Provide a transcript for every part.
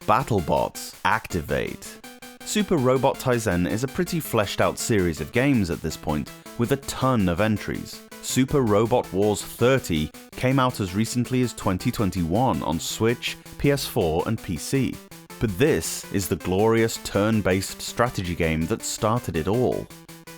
BattleBots, activate! Super Robot Taisen is a pretty fleshed out series of games at this point, with a ton of entries. Super Robot Wars 30 came out as recently as 2021 on Switch, PS4 and PC. But this is the glorious turn-based strategy game that started it all.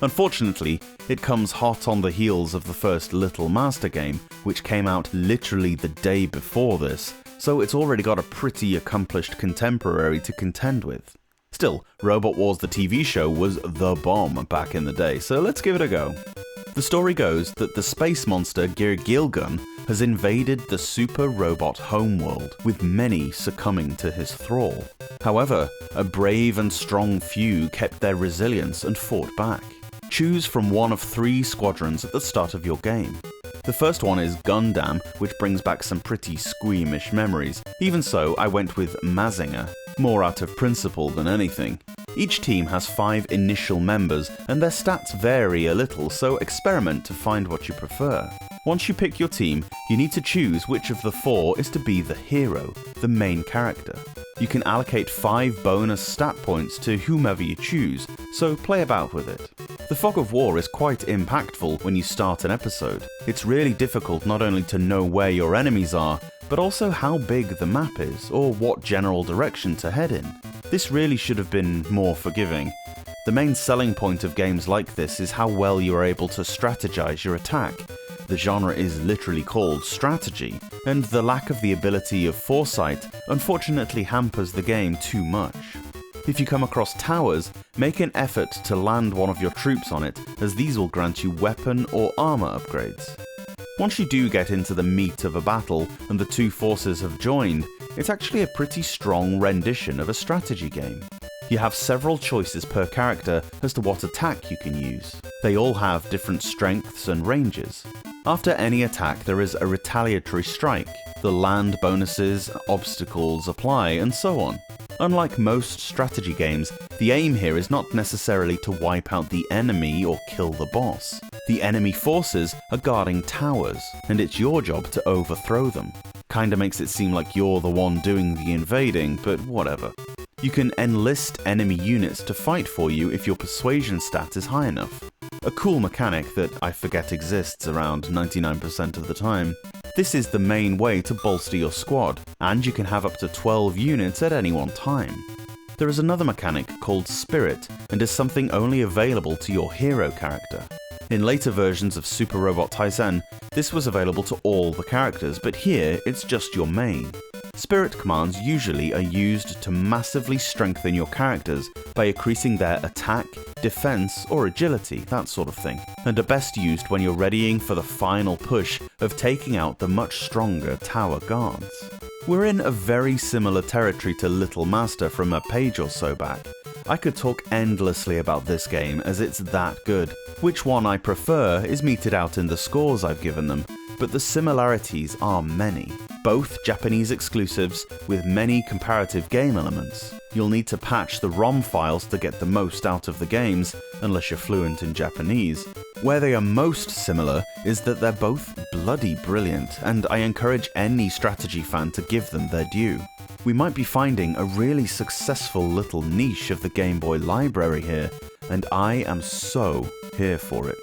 Unfortunately, it comes hot on the heels of the first Little Master game, which came out literally the day before this, so it's already got a pretty accomplished contemporary to contend with. Still, Robot Wars the TV show was the bomb back in the day, so let's give it a go. The story goes that the space monster Gilgun has invaded the Super Robot homeworld, with many succumbing to his thrall. However, a brave and strong few kept their resilience and fought back. Choose from one of 3 squadrons at the start of your game. The first one is Gundam, which brings back some pretty squeamish memories. Even so, I went with Mazinger, more out of principle than anything. Each team has 5 initial members, and their stats vary a little, so experiment to find what you prefer. Once you pick your team, you need to choose which of the 4 is to be the hero, the main character. You can allocate 5 bonus stat points to whomever you choose, so play about with it. The fog of war is quite impactful when you start an episode. It's really difficult not only to know where your enemies are, but also how big the map is, or what general direction to head in. This really should have been more forgiving. The main selling point of games like this is how well you are able to strategize your attack. The genre is literally called strategy, and the lack of the ability of foresight unfortunately hampers the game too much. If you come across towers, make an effort to land one of your troops on it, as these will grant you weapon or armor upgrades. Once you do get into the meat of a battle and the 2 forces have joined, it's actually a pretty strong rendition of a strategy game. You have several choices per character as to what attack you can use. They all have different strengths and ranges. After any attack, there is a retaliatory strike. The land bonuses, obstacles apply, and so on. Unlike most strategy games, the aim here is not necessarily to wipe out the enemy or kill the boss. The enemy forces are guarding towers, and it's your job to overthrow them. Kinda makes it seem like you're the one doing the invading, but whatever. You can enlist enemy units to fight for you if your persuasion stat is high enough. A cool mechanic that I forget exists around 99% of the time. This is the main way to bolster your squad, and you can have up to 12 units at any one time. There is another mechanic called Spirit, and is something only available to your hero character. In later versions of Super Robot Taisen, this was available to all the characters, but here it's just your main. Spirit commands usually are used to massively strengthen your characters by increasing their attack, defense, or agility, that sort of thing, and are best used when you're readying for the final push of taking out the much stronger tower guards. We're in a very similar territory to Little Master from a page or so back. I could talk endlessly about this game as it's that good. Which one I prefer is meted out in the scores I've given them, but the similarities are many. Both Japanese exclusives with many comparative game elements. You'll need to patch the ROM files to get the most out of the games, unless you're fluent in Japanese. Where they are most similar is that they're both bloody brilliant, and I encourage any strategy fan to give them their due. We might be finding a really successful little niche of the Game Boy library here, and I am so here for it.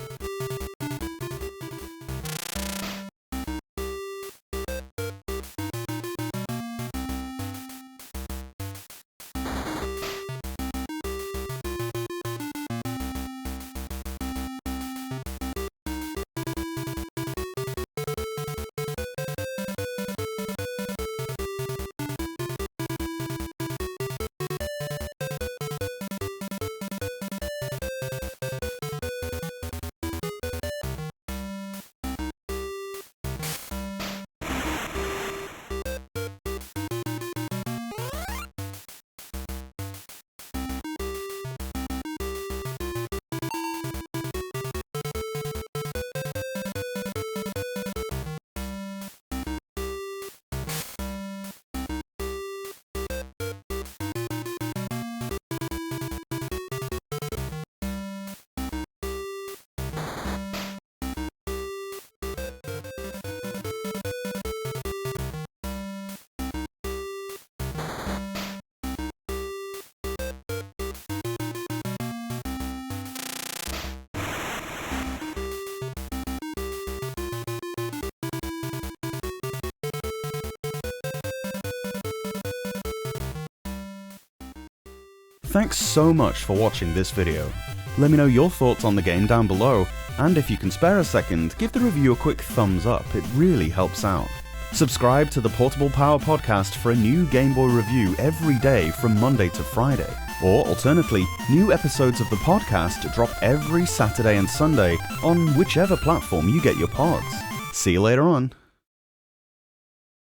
Thanks so much for watching this video. Let me know your thoughts on the game down below, and if you can spare a second, give the review a quick thumbs up, it really helps out. Subscribe to the Portable Power Podcast for a new Game Boy review every day from Monday to Friday. Or alternatively, new episodes of the podcast drop every Saturday and Sunday on whichever platform you get your pods. See you later on.